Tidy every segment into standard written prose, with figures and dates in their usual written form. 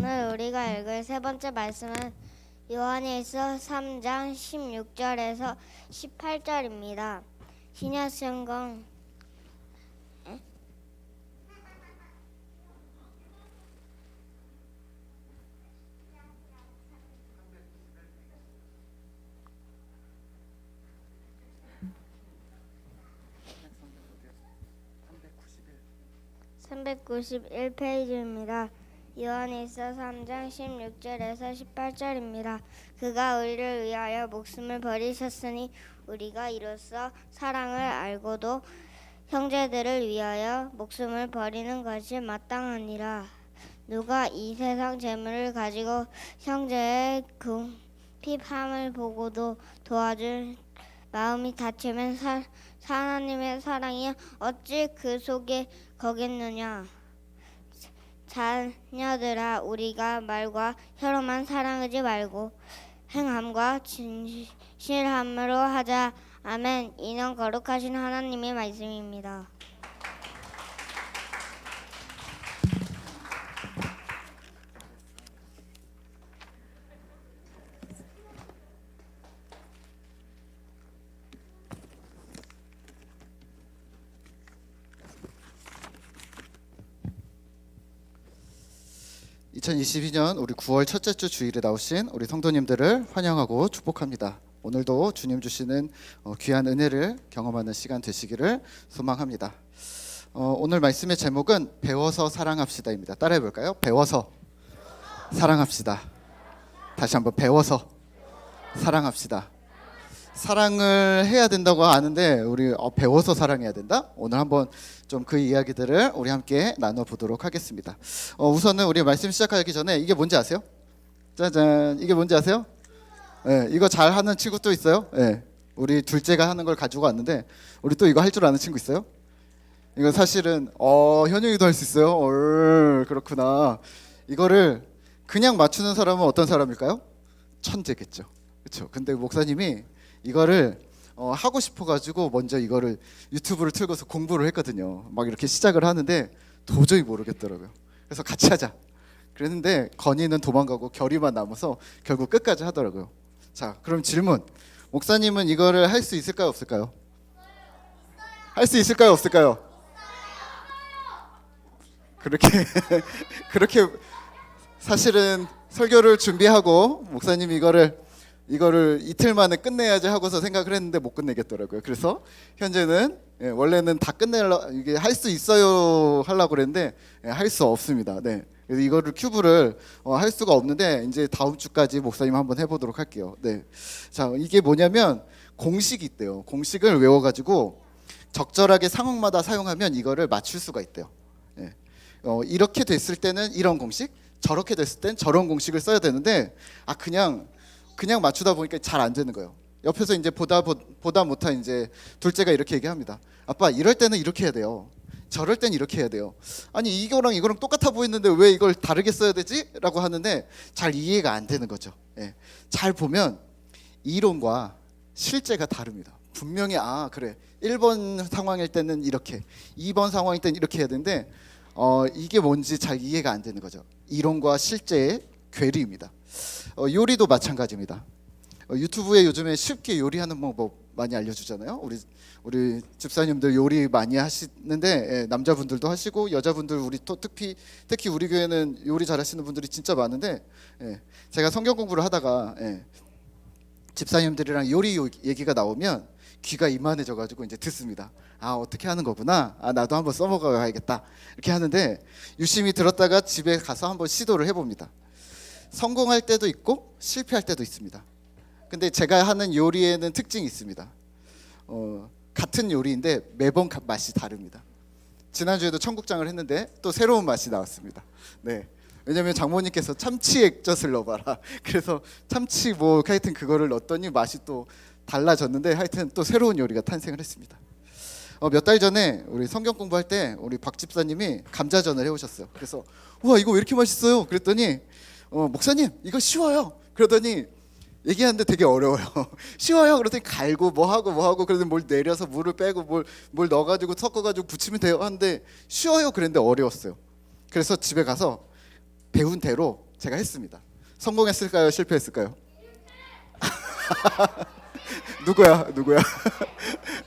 오늘 우리가 읽을 세 번째 말씀은 요한일서 3장 16절에서 18절입니다. 신약성경 391페이지입니다. 요한일서 3장 16절에서 18절입니다. 그가 우리를 위하여 목숨을 버리셨으니 우리가 이로써 사랑을 알고도 형제들을 위하여 목숨을 버리는 것이 마땅하니라. 누가 이 세상 재물을 가지고 형제의 궁핍함을 보고도 도와줄 마음이 닫히면 하나님의 사랑이 어찌 그 속에 거겠느냐. 자녀들아, 우리가 말과 혀로만 사랑하지 말고 행함과 진실함으로 하자. 아멘. 이는 거룩하신 하나님의 말씀입니다. (2022년) 우리 9월 첫째 주 주일에 나오신 우리 성도님들을 환영하고 축복합니다. 오늘도 주님 주시는 귀한 은혜를 경험하는 시간 되시기를 소망합니다. 오늘 말씀의 제목은 배워서 사랑합시다입니다. 따라해 볼까요? 배워서 사랑합시다. 다시 한번 배워서 사랑합시다. 사랑을 해야 된다고 아는데 우리 배워서 사랑해야 된다? 오늘 한번 좀 그 이야기들을 우리 함께 나눠보도록 하겠습니다. 우선은 우리 말씀 시작하기 전에 이게 뭔지 아세요? 짜잔, 이게 뭔지 아세요? 네, 이거 잘 하는 친구 또 있어요? 네, 우리 둘째가 하는 걸 가지고 왔는데 우리 또 이거 할 줄 아는 친구 있어요? 이거 사실은 현영이도 할 수 있어요? 그렇구나. 이거를 그냥 맞추는 사람은 어떤 사람일까요? 천재겠죠. 그렇죠. 근데 목사님이 이거를 하고 싶어가지고 먼저 이거를 유튜브를 틀고서 공부를 했거든요. 막 이렇게 시작을 하는데 도저히 모르겠더라고요. 그래서 같이 하자 그랬는데 건이는 도망가고 결이만 남아서 결국 끝까지 하더라고요. 자, 그럼 질문. 목사님은 이거를 할 수 있을까요, 없을까요? 할 수 있을까요, 없을까요? 그렇게 사실은 설교를 준비하고 목사님이 이거를 이틀 만에 끝내야지 하고서 생각을 했는데 못 끝내겠더라고요. 그래서 현재는 원래는 다 이게 할 수 있어요 하려고 그랬는데 할 수 없습니다. 네. 그래서 이거를 큐브를 할 수가 없는데 이제 다음 주까지 목사님 한번 해보도록 할게요. 네. 자, 이게 뭐냐면 공식이 있대요. 공식을 외워가지고 적절하게 상황마다 사용하면 이거를 맞출 수가 있대요. 네. 이렇게 됐을 때는 이런 공식, 저렇게 됐을 땐 저런 공식을 써야 되는데 그냥 맞추다 보니까 잘 안 되는 거예요. 옆에서 이제 보다 못한 이제 둘째가 이렇게 얘기합니다. 아빠, 이럴 때는 이렇게 해야 돼요. 저럴 땐 이렇게 해야 돼요. 아니, 이거랑 똑같아 보이는데 왜 이걸 다르게 써야 되지? 라고 하는데 잘 이해가 안 되는 거죠. 예. 잘 보면 이론과 실제가 다릅니다. 분명히 그래, 1번 상황일 때는 이렇게, 2번 상황일 때는 이렇게 해야 되는데 이게 뭔지 잘 이해가 안 되는 거죠. 이론과 실제의 괴리입니다. 요리도 마찬가지입니다. 유튜브에 요즘에 쉽게 요리하는 방법 많이 알려주잖아요. 우리 집사님들 요리 많이 하시는데 남자분들도 하시고 여자분들 우리 또 특히 우리 교회는 요리 잘하시는 분들이 진짜 많은데 제가 성경 공부를 하다가 집사님들이랑 요리 얘기가 나오면 귀가 이만해져가지고 이제 듣습니다. 어떻게 하는 거구나. 나도 한번 써먹어야겠다. 이렇게 하는데 유심히 들었다가 집에 가서 한번 시도를 해봅니다. 성공할 때도 있고 실패할 때도 있습니다. 근데 제가 하는 요리에는 특징이 있습니다. 같은 요리인데 매번 맛이 다릅니다. 지난주에도 청국장을 했는데 또 새로운 맛이 나왔습니다. 네. 왜냐면 장모님께서 참치 액젓을 넣어봐라. 그래서 참치 하여튼 그거를 넣었더니 맛이 또 달라졌는데 하여튼 또 새로운 요리가 탄생을 했습니다. 몇 달 전에 우리 성경 공부할 때 우리 박 집사님이 감자전을 해오셨어요. 그래서 우와, 이거 왜 이렇게 맛있어요? 그랬더니 목사님, 이거 쉬워요. 그러더니 얘기하는데 되게 어려워요. 쉬워요. 그러더니 갈고 뭐하고 그러더니 뭘 내려서 물을 빼고 뭘 넣어가지고 섞어가지고 부치면 돼요 하는데 쉬워요. 그랬는데 어려웠어요. 그래서 집에 가서 배운 대로 제가 했습니다. 성공했을까요? 실패했을까요? 누구야?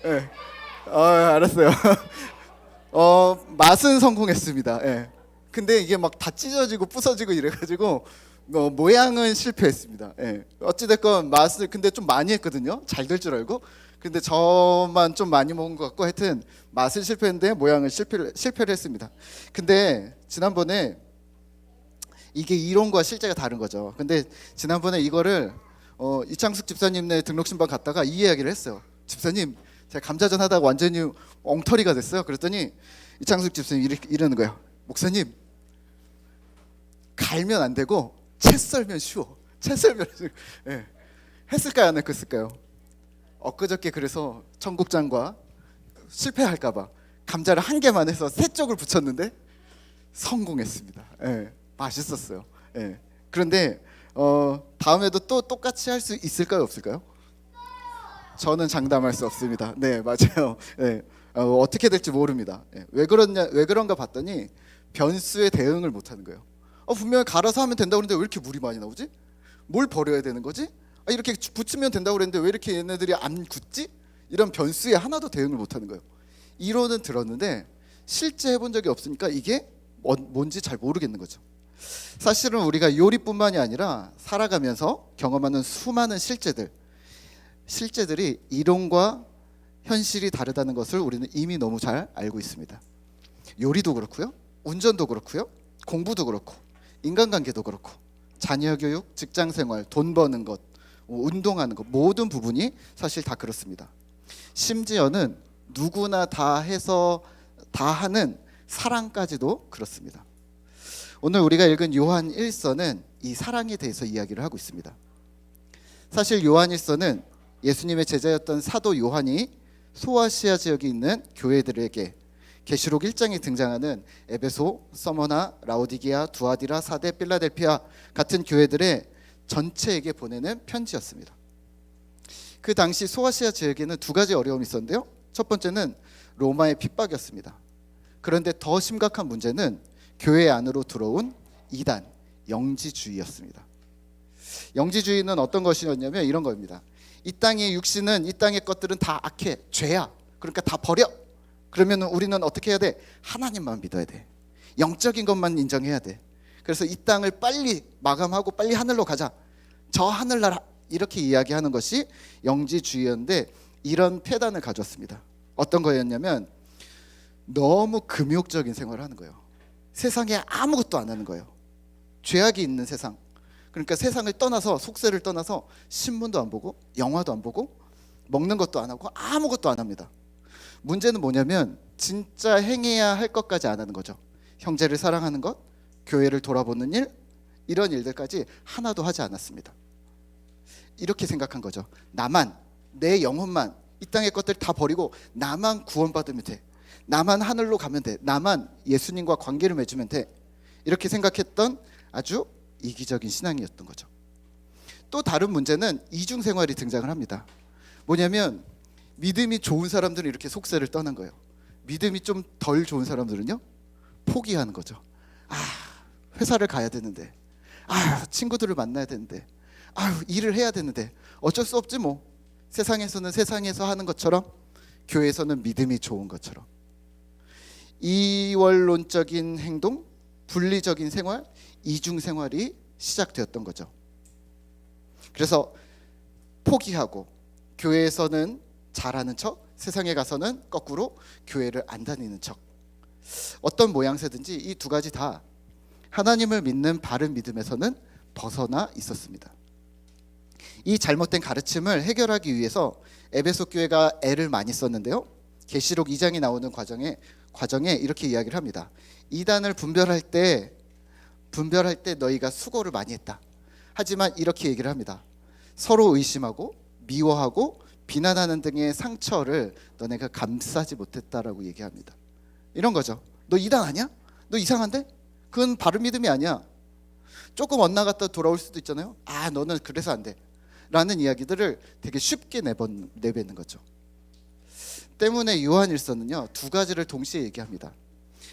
네. 알았어요. 맛은 성공했습니다. 예. 근데 이게 막 다 찢어지고 부서지고 이래가지고 모양은 실패했습니다. 예. 어찌됐건 맛을 근데 좀 많이 했거든요. 잘 될 줄 알고. 근데 저만 좀 많이 먹은 것 같고 하여튼 맛은 실패했는데 모양은 실패를 했습니다. 근데 지난번에 이게 이론과 실제가 다른 거죠. 근데 지난번에 이거를 이창숙 집사님네 등록 신방 갔다가 이 이야기를 했어요. 집사님, 제가 감자전 하다가 완전히 엉터리가 됐어요. 그랬더니 이창숙 집사님 이러는 거예요. 목사님, 갈면 안 되고 채 썰면 쉬워. 채 썰면 예. 했을까요? 안 했을까요? 엊그저께 그래서 청국장과 실패할까봐 감자를 한 개만 해서 세 쪽을 붙였는데 성공했습니다. 예. 맛있었어요. 예. 그런데 다음에도 또 똑같이 할 수 있을까요? 없을까요? 저는 장담할 수 없습니다. 네, 맞아요. 네, 어떻게 될지 모릅니다. 왜 그런가 봤더니 변수에 대응을 못하는 거예요. 분명히 갈아서 하면 된다고 그랬는데 왜 이렇게 물이 많이 나오지? 뭘 버려야 되는 거지? 이렇게 붙이면 된다고 그랬는데 왜 이렇게 얘네들이 안 굳지? 이런 변수에 하나도 대응을 못하는 거예요. 이론은 들었는데 실제 해본 적이 없으니까 이게 뭔지 잘 모르겠는 거죠. 사실은 우리가 요리뿐만이 아니라 살아가면서 경험하는 수많은 실제들이 이론과 현실이 다르다는 것을 우리는 이미 너무 잘 알고 있습니다. 요리도 그렇고요, 운전도 그렇고요, 공부도 그렇고, 인간관계도 그렇고, 자녀 교육, 직장 생활, 돈 버는 것, 운동하는 것, 모든 부분이 사실 다 그렇습니다. 심지어는 누구나 다 해서 다 하는 사랑까지도 그렇습니다. 오늘 우리가 읽은 요한 1서는 이 사랑에 대해서 이야기를 하고 있습니다. 사실 요한 1서는 예수님의 제자였던 사도 요한이 소아시아 지역에 있는 교회들에게 계시록 1장에 등장하는 에베소, 서머나, 라오디게아, 두아디라, 사데, 필라델피아 같은 교회들의 전체에게 보내는 편지였습니다. 그 당시 소아시아 지역에는 두 가지 어려움이 있었는데요. 첫 번째는 로마의 핍박이었습니다. 그런데 더 심각한 문제는 교회 안으로 들어온 이단, 영지주의였습니다. 영지주의는 어떤 것이었냐면 이런 겁니다. 이 땅의 육신은, 이 땅의 것들은 다 악해, 죄야. 그러니까 다 버려. 그러면 우리는 어떻게 해야 돼? 하나님만 믿어야 돼. 영적인 것만 인정해야 돼. 그래서 이 땅을 빨리 마감하고 빨리 하늘로 가자. 저 하늘나라, 이렇게 이야기하는 것이 영지주의였는데 이런 폐단을 가졌습니다. 어떤 거였냐면 너무 금욕적인 생활을 하는 거예요. 세상에 아무것도 안 하는 거예요. 죄악이 있는 세상. 그러니까 세상을 떠나서, 속세를 떠나서 신문도 안 보고 영화도 안 보고 먹는 것도 안 하고 아무것도 안 합니다. 문제는 뭐냐면 진짜 행해야 할 것까지 안 하는 거죠. 형제를 사랑하는 것, 교회를 돌아보는 일, 이런 일들까지 하나도 하지 않았습니다. 이렇게 생각한 거죠. 나만, 내 영혼만, 이 땅의 것들 다 버리고 나만 구원받으면 돼. 나만 하늘로 가면 돼. 나만 예수님과 관계를 맺으면 돼. 이렇게 생각했던 아주 이기적인 신앙이었던 거죠. 또 다른 문제는 이중생활이 등장을 합니다. 뭐냐면 믿음이 좋은 사람들은 이렇게 속세를 떠난 거예요. 믿음이 좀 덜 좋은 사람들은요, 포기하는 거죠. 회사를 가야 되는데, 친구들을 만나야 되는데, 일을 해야 되는데 어쩔 수 없지 뭐. 세상에서는 세상에서 하는 것처럼, 교회에서는 믿음이 좋은 것처럼. 이원론적인 행동, 분리적인 생활, 이중 생활이 시작되었던 거죠. 그래서 포기하고 교회에서는 잘하는 척, 세상에 가서는 거꾸로 교회를 안 다니는 척. 어떤 모양새든지 이 두 가지 다 하나님을 믿는 바른 믿음에서는 벗어나 있었습니다. 이 잘못된 가르침을 해결하기 위해서 에베소 교회가 애를 많이 썼는데요. 계시록 2장이 나오는 과정에 이렇게 이야기를 합니다. 이단을 분별할 때 너희가 수고를 많이 했다. 하지만 이렇게 얘기를 합니다. 서로 의심하고 미워하고 비난하는 등의 상처를 너네가 감싸지 못했다라고 얘기합니다. 이런 거죠. 너 이단 아니야? 너 이상한데? 그건 바른 믿음이 아니야. 조금 엇나갔다 돌아올 수도 있잖아요. 너는 그래서 안 돼. 라는 이야기들을 되게 쉽게 내뱉는 거죠. 때문에 요한 1서는요, 두 가지를 동시에 얘기합니다.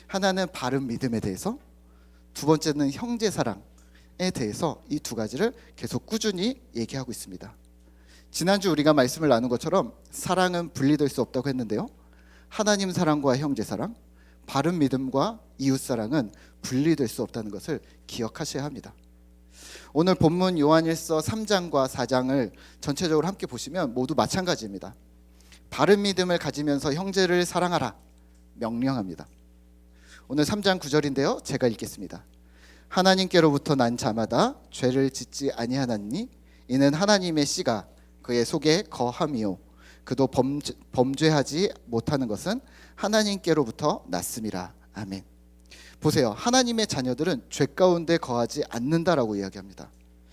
하나는 바른 믿음에 대해서, 두 번째는 형제 사랑에 대해서 이 두 가지를 계속 꾸준히 얘기하고 있습니다. 지난주 우리가 말씀을 나눈 것처럼 사랑은 분리될 수 없다고 했는데요. 하나님 사랑과 형제 사랑, 바른 믿음과 이웃 사랑은 분리될 수 없다는 것을 기억하셔야 합니다. 오늘 본문 요한일서 3장과 4장을 전체적으로 함께 보시면 모두 마찬가지입니다. 바른 믿음을 가지면서 형제를 사랑하라 명령합니다. 오늘 3장 9절인데요. 제가 읽겠습니다. 하나님께로부터 난 자마다 죄를 짓지 아니하나니 이는 하나님의 씨가 그의 속에 거함이요 그도 범죄하지 못하는 것은 하나님께로부터 났음이라. 아멘. 보세요. 하나님의 자녀들은 죄 가운데 거하지 않는다라고 이야기합니다.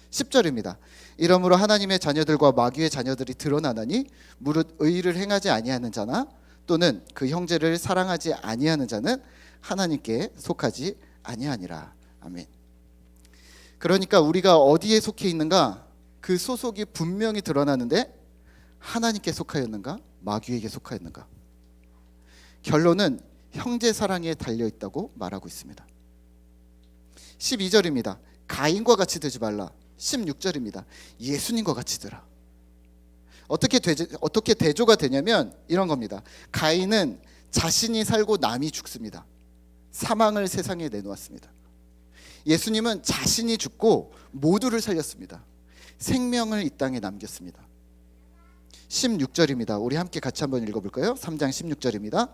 10절입니다. 이러므로 하나님의 자녀들과 마귀의 자녀들이 드러나나니 무릇 의를 행하지 아니하는 자나 또는 그 형제를 사랑하지 아니하는 자는 하나님께 속하지 아니하니라. 아멘. 그러니까 우리가 어디에 속해 있는가 그 소속이 분명히 드러나는데 하나님께 속하였는가 마귀에게 속하였는가. 결론은 형제 사랑에 달려있다고 말하고 있습니다. 12절입니다. 가인과 같이 되지 말라. 16절입니다. 예수님과 같이 되라. 어떻게 대조가 되냐면 이런 겁니다. 가인은 자신이 살고 남이 죽습니다. 사망을 세상에 내놓았습니다. 예수님은 자신이 죽고 모두를 살렸습니다. 생명을 이 땅에 남겼습니다. 16절입니다. 우리 함께 같이 한번 읽어볼까요? 3장 16절입니다.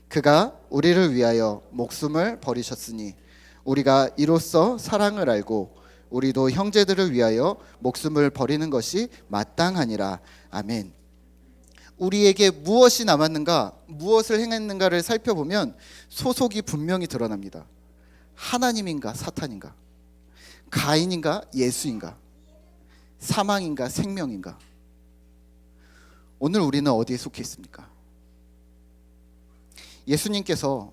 그가 우리를 위하여 목숨을 버리셨으니 우리가 이로써 사랑을 알고 우리도 형제들을 위하여 목숨을 버리는 것이 마땅하니라. 아멘. 우리에게 무엇이 남았는가, 무엇을 행했는가를 살펴보면 소속이 분명히 드러납니다. 하나님인가 사탄인가, 가인인가 예수인가, 사망인가 생명인가. 오늘 우리는 어디에 속해 있습니까? 예수님께서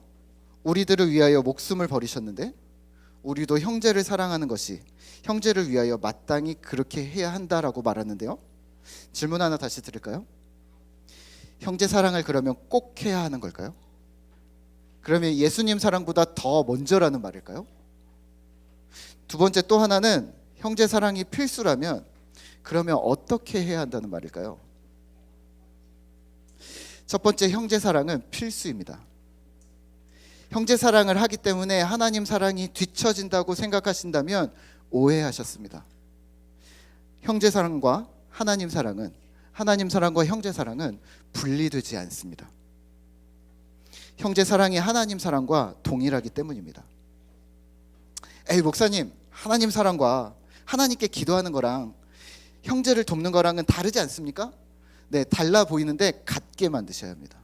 우리들을 위하여 목숨을 버리셨는데 우리도 형제를 사랑하는 것이 형제를 위하여 마땅히 그렇게 해야 한다라고 말하는데요. 질문 하나 다시 드릴까요? 형제 사랑을 그러면 꼭 해야 하는 걸까요? 그러면 예수님 사랑보다 더 먼저라는 말일까요? 두 번째 또 하나는 형제 사랑이 필수라면 그러면 어떻게 해야 한다는 말일까요? 첫 번째, 형제 사랑은 필수입니다. 형제 사랑을 하기 때문에 하나님 사랑이 뒤처진다고 생각하신다면 오해하셨습니다. 형제 사랑과 하나님 사랑은, 하나님 사랑과 형제 사랑은 분리되지 않습니다. 형제 사랑이 하나님 사랑과 동일하기 때문입니다. 에이 목사님, 하나님 사랑과 하나님께 기도하는 거랑 형제를 돕는 거랑은 다르지 않습니까? 네, 달라 보이는데 같게 만드셔야 합니다.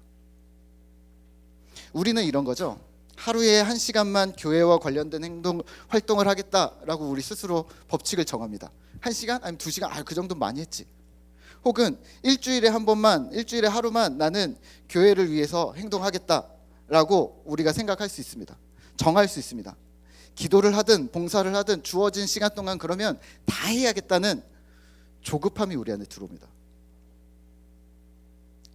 우리는 이런 거죠. 하루에 1시간만 교회와 관련된 활동을 하겠다라고 우리 스스로 법칙을 정합니다. 1시간? 아니면 2시간? 그 정도 많이 했지. 혹은 일주일에 한 번만, 일주일에 하루만 나는 교회를 위해서 행동하겠다라고 우리가 생각할 수 있습니다. 정할 수 있습니다. 기도를 하든 봉사를 하든 주어진 시간 동안 그러면 다 해야겠다는 조급함이 우리 안에 들어옵니다.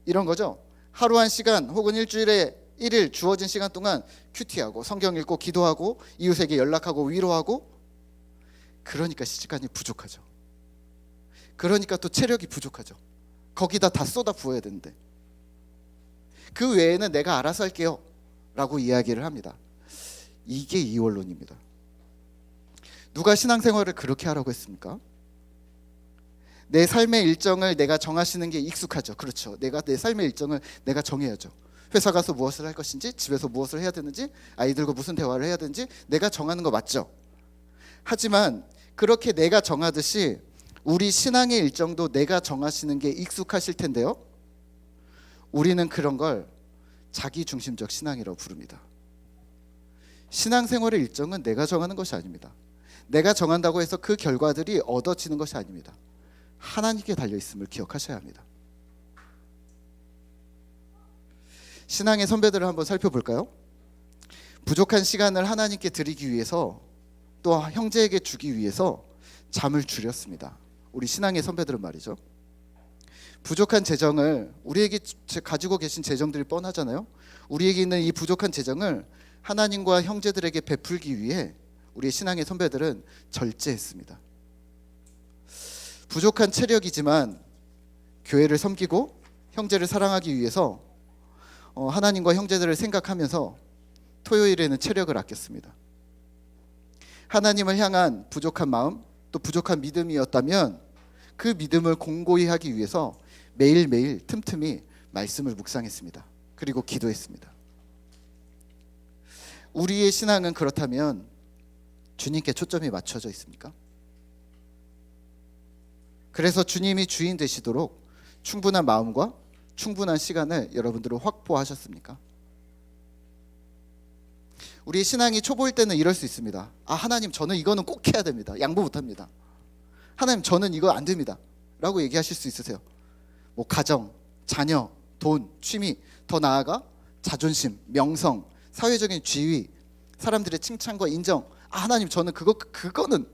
이런 거죠. 하루 1시간 혹은 일주일에 1일 주어진 시간 동안 큐티하고 성경 읽고 기도하고 이웃에게 연락하고 위로하고, 그러니까 시간이 부족하죠. 그러니까 또 체력이 부족하죠. 거기다 다 쏟아 부어야 되는데 그 외에는 내가 알아서 할게요 라고 이야기를 합니다. 이게 이원론입니다. 누가 신앙생활을 그렇게 하라고 했습니까? 내 삶의 일정을 내가 정하시는 게 익숙하죠. 그렇죠. 내가 내 삶의 일정을 내가 정해야죠. 회사 가서 무엇을 할 것인지, 집에서 무엇을 해야 되는지, 아이들과 무슨 대화를 해야 되는지 내가 정하는 거 맞죠. 하지만 그렇게 내가 정하듯이 우리 신앙의 일정도 내가 정하시는 게 익숙하실 텐데요. 우리는 그런 걸 자기중심적 신앙이라고 부릅니다. 신앙생활의 일정은 내가 정하는 것이 아닙니다. 내가 정한다고 해서 그 결과들이 얻어지는 것이 아닙니다. 하나님께 달려있음을 기억하셔야 합니다. 신앙의 선배들을 한번 살펴볼까요? 부족한 시간을 하나님께 드리기 위해서, 또 형제에게 주기 위해서 잠을 줄였습니다. 우리 신앙의 선배들은 말이죠. 부족한 재정을, 우리에게 가지고 계신 재정들이 뻔하잖아요. 우리에게 있는 이 부족한 재정을 하나님과 형제들에게 베풀기 위해 우리의 신앙의 선배들은 절제했습니다. 부족한 체력이지만 교회를 섬기고 형제를 사랑하기 위해서 하나님과 형제들을 생각하면서 토요일에는 체력을 아꼈습니다. 하나님을 향한 부족한 마음, 또 부족한 믿음이었다면 그 믿음을 공고히 하기 위해서 매일매일 틈틈이 말씀을 묵상했습니다. 그리고 기도했습니다. 우리의 신앙은 그렇다면 주님께 초점이 맞춰져 있습니까? 그래서 주님이 주인 되시도록 충분한 마음과 충분한 시간을 여러분들은 확보하셨습니까? 우리 신앙이 초보일 때는 이럴 수 있습니다. 하나님, 저는 이거는 꼭 해야 됩니다. 양보 못합니다. 하나님, 저는 이거 안 됩니다 라고 얘기하실 수 있으세요. 뭐 가정, 자녀, 돈, 취미, 더 나아가 자존심, 명성, 사회적인 지위, 사람들의 칭찬과 인정. 하나님, 저는 그거는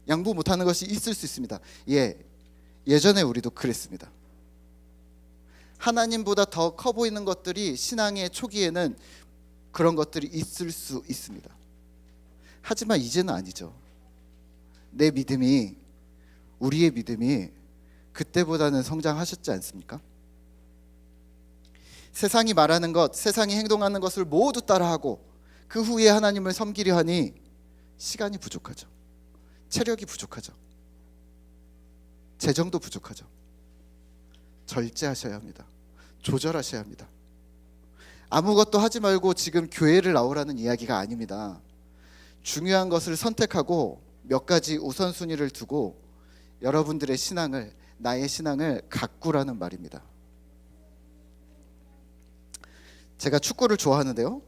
양보 못하는 것이 있을 수 있습니다. 예전에 우리도 그랬습니다. 하나님보다 더 커 보이는 것들이 신앙의 초기에는 그런 것들이 있을 수 있습니다. 하지만 이제는 아니죠. 내 믿음이, 우리의 믿음이 그때보다는 성장하셨지 않습니까? 세상이 말하는 것, 세상이 행동하는 것을 모두 따라하고 그 후에 하나님을 섬기려 하니 시간이 부족하죠. 체력이 부족하죠. 재정도 부족하죠. 절제하셔야 합니다. 조절하셔야 합니다. 아무것도 하지 말고 지금 교회를 나오라는 이야기가 아닙니다. 중요한 것을 선택하고 몇 가지 우선순위를 두고 여러분들의 신앙을, 나의 신앙을 가꾸라는 말입니다. 제가 축구를 좋아하는데요.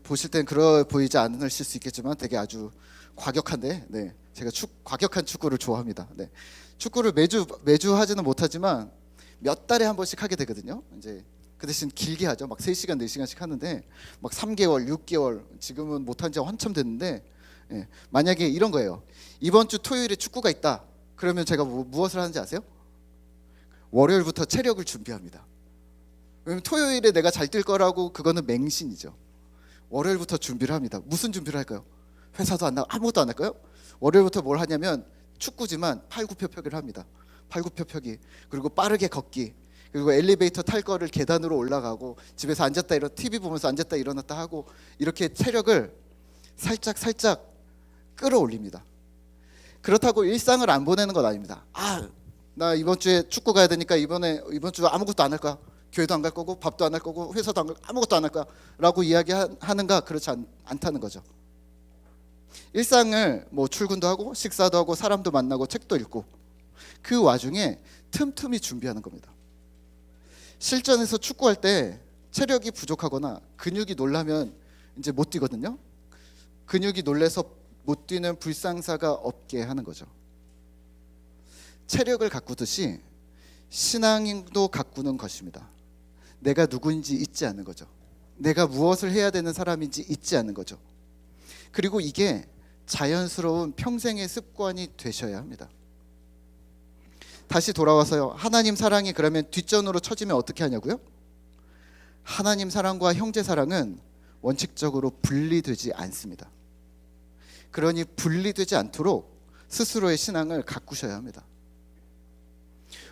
보실 땐 그러 보이지 않으실 수 있겠지만 되게 아주 과격한데, 제가 과격한 축구를 좋아합니다. 축구를 매주 하지는 못하지만 몇 달에 한 번씩 하게 되거든요. 이제 그 대신 길게 하죠. 막 3시간, 4시간씩 하는데 막 3개월, 6개월, 지금은 못한 지 한참 됐는데, 만약에 이런 거예요. 이번 주 토요일에 축구가 있다. 그러면 제가 무엇을 하는지 아세요? 월요일부터 체력을 준비합니다. 왜냐면 토요일에 내가 잘 뛸 거라고, 그거는 맹신이죠. 월요일부터 준비를 합니다. 무슨 준비를 할까요? 회사도 안 나가, 아무것도 안 할까요? 월요일부터 뭘 하냐면 축구지만 팔굽혀펴기를 합니다. 팔굽혀펴기, 그리고 빠르게 걷기, 그리고 엘리베이터 탈 거를 계단으로 올라가고, 집에서 앉았다 일어났다, TV 보면서 앉았다 일어났다 하고, 이렇게 체력을 살짝 끌어올립니다. 그렇다고 일상을 안 보내는 건 아닙니다. 나 이번 주에 축구 가야 되니까 이번 주 아무것도 안 할 거야. 교회도 안 갈 거고, 밥도 안 할 거고, 회사도 안 갈 거고, 아무것도 안 할 거야 라고 이야기하는가? 그렇지 않다는 거죠. 일상을 뭐 출근도 하고, 식사도 하고, 사람도 만나고, 책도 읽고, 그 와중에 틈틈이 준비하는 겁니다. 실전에서 축구할 때 체력이 부족하거나 근육이 놀라면 이제 못 뛰거든요. 근육이 놀래서 못 뛰는 불상사가 없게 하는 거죠. 체력을 가꾸듯이 신앙도 가꾸는 것입니다. 내가 누구인지 잊지 않는 거죠. 내가 무엇을 해야 되는 사람인지 잊지 않는 거죠. 그리고 이게 자연스러운 평생의 습관이 되셔야 합니다. 다시 돌아와서요. 하나님 사랑이 그러면 뒷전으로 쳐지면 어떻게 하냐고요? 하나님 사랑과 형제 사랑은 원칙적으로 분리되지 않습니다. 그러니 분리되지 않도록 스스로의 신앙을 가꾸셔야 합니다.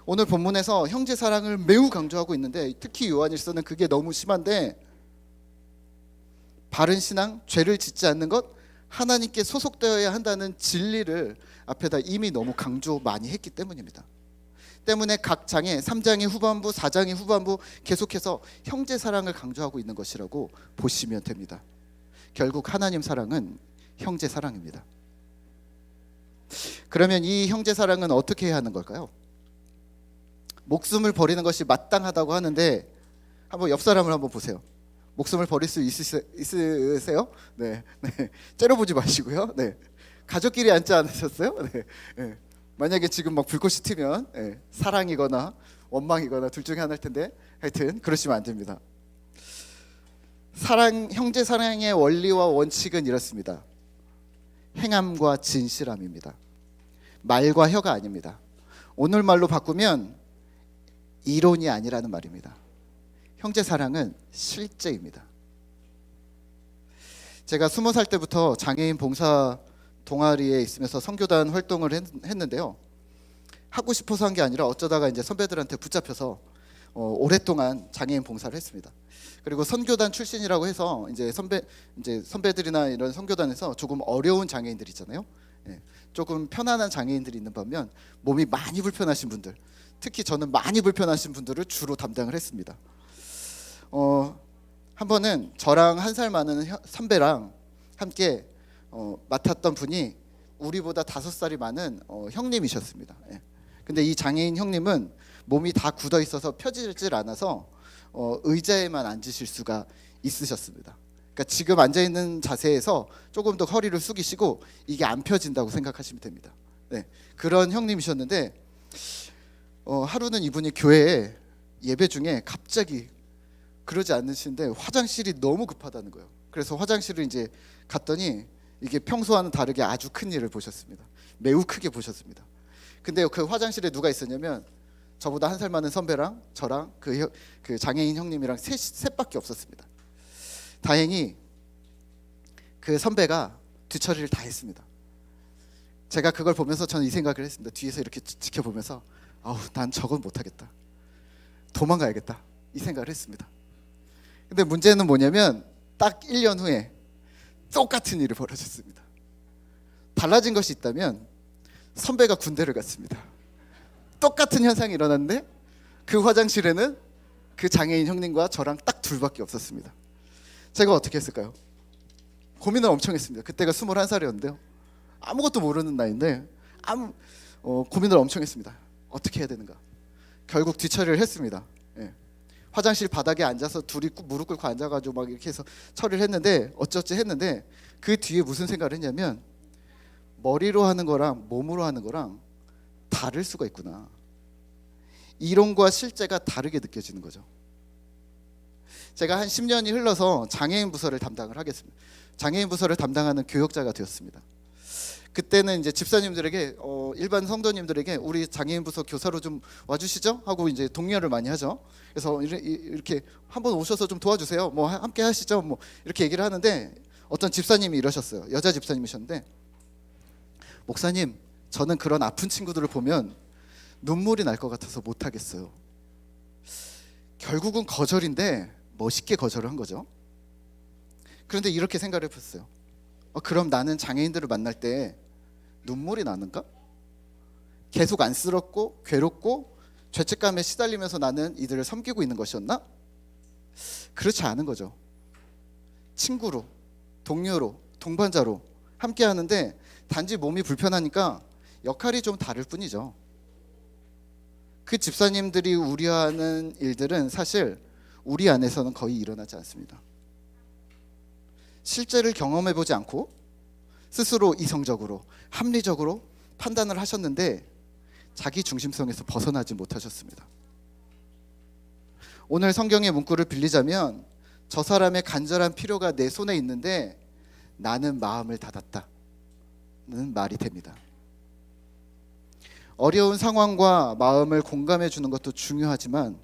오늘 본문에서 형제 사랑을 매우 강조하고 있는데, 특히 요한일서는 그게 너무 심한데, 바른 신앙, 죄를 짓지 않는 것, 하나님께 소속되어야 한다는 진리를 앞에다 이미 너무 강조 많이 했기 때문입니다. 때문에 각 장에 3장의 후반부, 4장의 후반부 계속해서 형제 사랑을 강조하고 있는 것이라고 보시면 됩니다. 결국 하나님 사랑은 형제 사랑입니다. 그러면 이 형제 사랑은 어떻게 해야 하는 걸까요? 목숨을 버리는 것이 마땅하다고 하는데, 한번 옆 사람을 한번 보세요. 목숨을 버릴 수 있으세요? 네. 째려보지 마시고요. 가족끼리 앉지 않으셨어요? 만약에 지금 막 불꽃이 튀면 사랑이거나 원망이거나 둘 중에 하나일 텐데, 하여튼 그러시면 안 됩니다. 형제 사랑의 원리와 원칙은 이렇습니다. 행함과 진실함입니다. 말과 혀가 아닙니다. 오늘 말로 바꾸면 이론이 아니라는 말입니다. 형제 사랑은 실제입니다. 제가 20살 때부터 장애인 봉사 동아리에 있으면서 선교단 활동을 했는데요. 하고 싶어서 한 게 아니라 어쩌다가 이제 선배들한테 붙잡혀서 오랫동안 장애인 봉사를 했습니다. 그리고 선교단 출신이라고 해서 이제 선배들이나 이런 선교단에서 조금 어려운 장애인들 있잖아요. 예, 조금 편안한 장애인들이 있는 반면 몸이 많이 불편하신 분들, 특히 저는 많이 불편하신 분들을 주로 담당을 했습니다. 한 번은 저랑 한 살 많은 선배랑 함께 맡았던 분이 우리보다 5살이 많은 형님이셨습니다. 예. 근데 이 장애인 형님은 몸이 다 굳어 있어서 펴지질 않아서 의자에만 앉으실 수가 있으셨습니다. 그러니까 지금 앉아 있는 자세에서 조금 더 허리를 숙이시고 이게 안 펴진다고 생각하시면 됩니다. 네, 그런 형님이셨는데 하루는 이분이 교회에 예배 중에 갑자기 그러지 않으신데 화장실이 너무 급하다는 거예요. 그래서 화장실을 이제 갔더니 이게 평소와는 다르게 아주 큰 일을 보셨습니다. 매우 크게 보셨습니다. 근데 그 화장실에 누가 있었냐면 저보다 한 살 많은 선배랑 저랑 그 장애인 형님이랑 셋밖에 없었습니다. 다행히 그 선배가 뒤처리를 다 했습니다. 제가 그걸 보면서 저는 이 생각을 했습니다. 뒤에서 이렇게 지켜보면서 난 저건 못하겠다. 도망가야겠다. 이 생각을 했습니다. 근데 문제는 뭐냐면 딱 1년 후에 똑같은 일이 벌어졌습니다. 달라진 것이 있다면 선배가 군대를 갔습니다. 똑같은 현상이 일어났는데 그 화장실에는 그 장애인 형님과 저랑 딱 둘밖에 없었습니다. 제가 어떻게 했을까요? 고민을 엄청 했습니다. 그때가 21살이었는데요. 아무것도 모르는 나이인데 고민을 엄청 했습니다. 어떻게 해야 되는가? 결국 뒤처리를 했습니다. 예. 화장실 바닥에 앉아서 둘이 무릎 꿇고 앉아가지고 막 이렇게 해서 처리를 했는데 어쩌지 했는데 그 뒤에 무슨 생각을 했냐면 머리로 하는 거랑 몸으로 하는 거랑 다를 수가 있구나. 이론과 실제가 다르게 느껴지는 거죠. 제가 한 10년이 흘러서 장애인 부서를 담당을 하겠습니다. 장애인 부서를 담당하는 교역자가 되었습니다. 그때는 이제 집사님들에게 일반 성도님들에게 우리 장애인 부서 교사로 좀 와주시죠 하고 이제 독려를 많이 하죠. 그래서 이렇게 한번 오셔서 좀 도와주세요. 뭐 함께 하시죠. 뭐 이렇게 얘기를 하는데 어떤 집사님이 이러셨어요. 여자 집사님이셨는데 목사님, 저는 그런 아픈 친구들을 보면 눈물이 날 것 같아서 못 하겠어요. 결국은 거절인데 멋있게 거절을 한 거죠. 그런데 이렇게 생각을 해봤어요. 그럼 나는 장애인들을 만날 때 눈물이 나는가? 계속 안쓰럽고 괴롭고 죄책감에 시달리면서 나는 이들을 섬기고 있는 것이었나? 그렇지 않은 거죠. 친구로, 동료로, 동반자로 함께 하는데 단지 몸이 불편하니까 역할이 좀 다를 뿐이죠. 그 집사님들이 우려하는 일들은 사실 우리 안에서는 거의 일어나지 않습니다. 실제를 경험해보지 않고 스스로 이성적으로 합리적으로 판단을 하셨는데 자기 중심성에서 벗어나지 못하셨습니다. 오늘 성경의 문구를 빌리자면 저 사람의 간절한 필요가 내 손에 있는데 나는 마음을 닫았다는 말이 됩니다. 어려운 상황과 마음을 공감해 주는 것도 중요하지만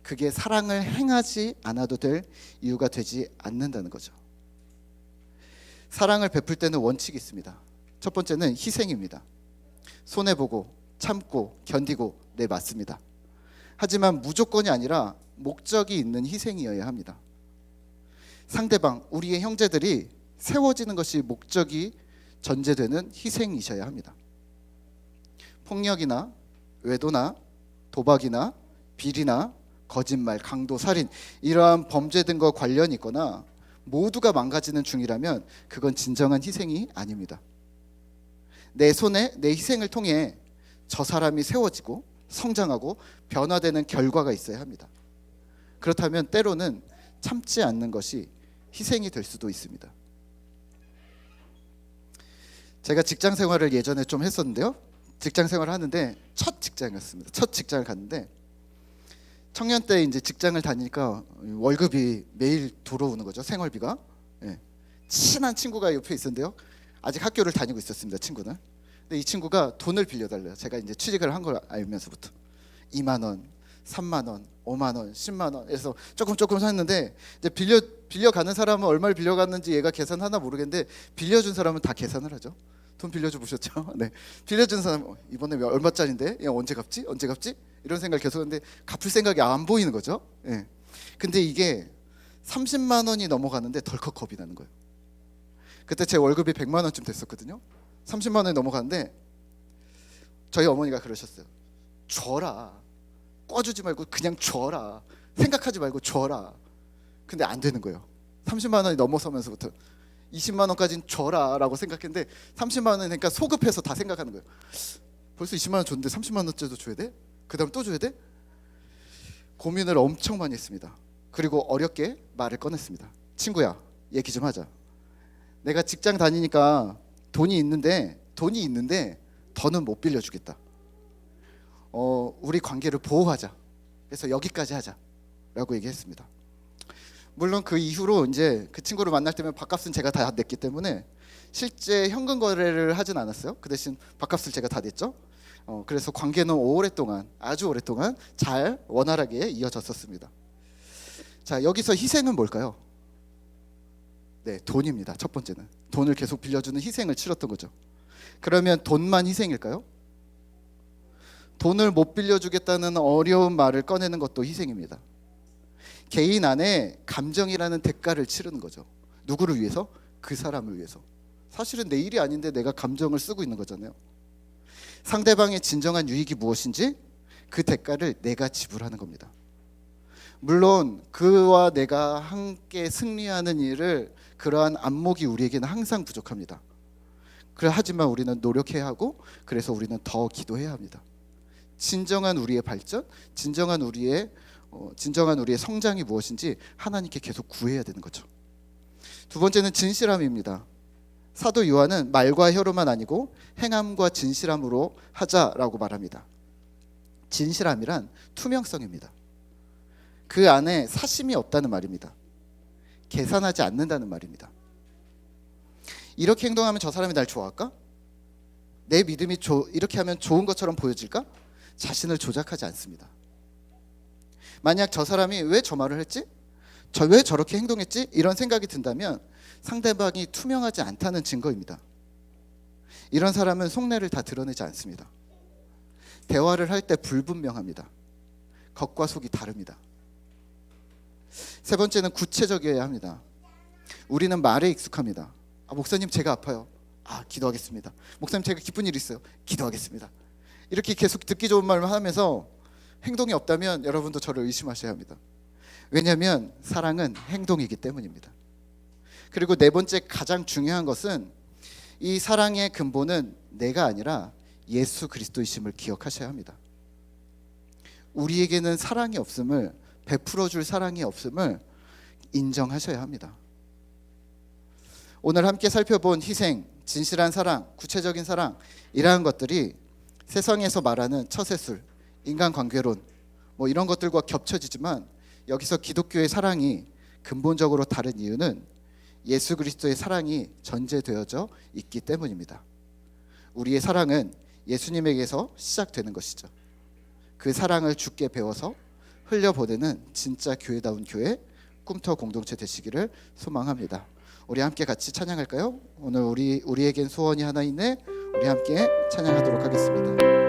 그게 사랑을 행하지 않아도 될 이유가 되지 않는다는 거죠. 사랑을 베풀 때는 원칙이 있습니다. 첫 번째는 희생입니다. 손해보고 참고 견디고 네, 맞습니다. 하지만 무조건이 아니라 목적이 있는 희생이어야 합니다. 상대방, 우리의 형제들이 세워지는 것이 목적이 전제되는 희생이셔야 합니다. 폭력이나 외도나 도박이나 비리나 거짓말, 강도, 살인 이러한 범죄 등과 관련이 있거나 모두가 망가지는 중이라면 그건 진정한 희생이 아닙니다. 내 손에 내 희생을 통해 저 사람이 세워지고 성장하고 변화되는 결과가 있어야 합니다. 그렇다면 때로는 참지 않는 것이 희생이 될 수도 있습니다. 제가 직장 생활을 예전에 좀 했었는데요. 직장 생활을 하는데 첫 직장이었습니다. 첫 직장을 갔는데 청년 때 이제 직장을 다니니까 월급이 매일 들어오는 거죠. 생활비가. 예. 친한 친구가 옆에 있었는데요. 아직 학교를 다니고 있었습니다. 친구는. 근데 이 친구가 돈을 빌려달래요. 제가 이제 취직을 한 걸 알면서부터 2만 원, 3만 원, 5만 원, 10만 원 해서 조금 샀는데 이제 빌려가는 사람은 얼마를 빌려갔는지 얘가 계산하나 모르겠는데 빌려준 사람은 다 계산을 하죠. 돈 빌려줘 보셨죠? 네. 빌려준 사람 이번에 얼마짜린데? 야, 언제 갚지? 언제 갚지? 이런 생각 계속 하는데 갚을 생각이 안 보이는 거죠. 예. 근데 이게 30만 원이 넘어가는데 덜컥 겁이 나는 거예요. 그때 제 월급이 100만 원쯤 됐었거든요. 30만 원이 넘어가는데 저희 어머니가 그러셨어요. 줘라. 꿔주지 말고 그냥 줘라. 생각하지 말고 줘라. 근데 안 되는 거예요. 30만 원이 넘어서면서부터 20만 원까지는 줘라라고 생각했는데 30만 원이니까 소급해서 다 생각하는 거예요. 벌써 20만 원 줬는데 30만 원째도 줘야 돼? 그 다음 또 줘야 돼? 고민을 엄청 많이 했습니다. 그리고 어렵게 말을 꺼냈습니다. 친구야, 얘기 좀 하자. 내가 직장 다니니까 돈이 있는데 더는 못 빌려주겠다. 우리 관계를 보호하자. 그래서 여기까지 하자라고 얘기했습니다. 물론 그 이후로 이제 그 친구를 만날 때면 밥값은 제가 다 냈기 때문에 실제 현금 거래를 하진 않았어요. 그 대신 밥값을 제가 다 냈죠. 그래서 관계는 아주 오랫동안 잘 원활하게 이어졌었습니다. 자, 여기서 희생은 뭘까요? 네, 돈입니다. 첫 번째는 돈을 계속 빌려주는 희생을 치렀던 거죠. 그러면 돈만 희생일까요? 돈을 못 빌려주겠다는 어려운 말을 꺼내는 것도 희생입니다. 개인 안에 감정이라는 대가를 치르는 거죠. 누구를 위해서? 그 사람을 위해서. 사실은 내 일이 아닌데 내가 감정을 쓰고 있는 거잖아요. 상대방의 진정한 유익이 무엇인지 그 대가를 내가 지불하는 겁니다. 물론 그와 내가 함께 승리하는 일을 그러한 안목이 우리에게는 항상 부족합니다. 하지만 우리는 노력해야 하고 그래서 우리는 더 기도해야 합니다. 진정한 우리의 발전, 진정한 우리의 성장이 무엇인지 하나님께 계속 구해야 되는 거죠. 두 번째는 진실함입니다. 사도 요한은 말과 혀로만 아니고 행함과 진실함으로 하자라고 말합니다. 진실함이란 투명성입니다. 그 안에 사심이 없다는 말입니다. 계산하지 않는다는 말입니다. 이렇게 행동하면 저 사람이 날 좋아할까? 내 믿음이 이렇게 하면 좋은 것처럼 보여질까? 자신을 조작하지 않습니다. 만약 저 사람이 왜 저 말을 했지? 왜 저렇게 행동했지? 이런 생각이 든다면 상대방이 투명하지 않다는 증거입니다. 이런 사람은 속내를 다 드러내지 않습니다. 대화를 할 때 불분명합니다. 겉과 속이 다릅니다. 세 번째는 구체적이어야 합니다. 우리는 말에 익숙합니다. 목사님 제가 아파요. 기도하겠습니다. 목사님 제가 기쁜 일 있어요. 기도하겠습니다. 이렇게 계속 듣기 좋은 말만 하면서 행동이 없다면 여러분도 저를 의심하셔야 합니다. 왜냐하면 사랑은 행동이기 때문입니다. 그리고 네 번째 가장 중요한 것은 이 사랑의 근본은 내가 아니라 예수 그리스도이심을 기억하셔야 합니다. 우리에게는 사랑이 없음을, 베풀어줄 사랑이 없음을 인정하셔야 합니다. 오늘 함께 살펴본 희생, 진실한 사랑, 구체적인 사랑, 이러한 것들이 세상에서 말하는 처세술, 인간관계론 이런 것들과 겹쳐지지만 여기서 기독교의 사랑이 근본적으로 다른 이유는 예수 그리스도의 사랑이 전제되어져 있기 때문입니다. 우리의 사랑은 예수님에게서 시작되는 것이죠. 그 사랑을 주께 배워서 흘려보내는 진짜 교회다운 교회, 꿈터 공동체 되시기를 소망합니다. 우리 함께 같이 찬양할까요? 오늘 우리에겐 소원이 하나 있네. 우리 함께 찬양하도록 하겠습니다.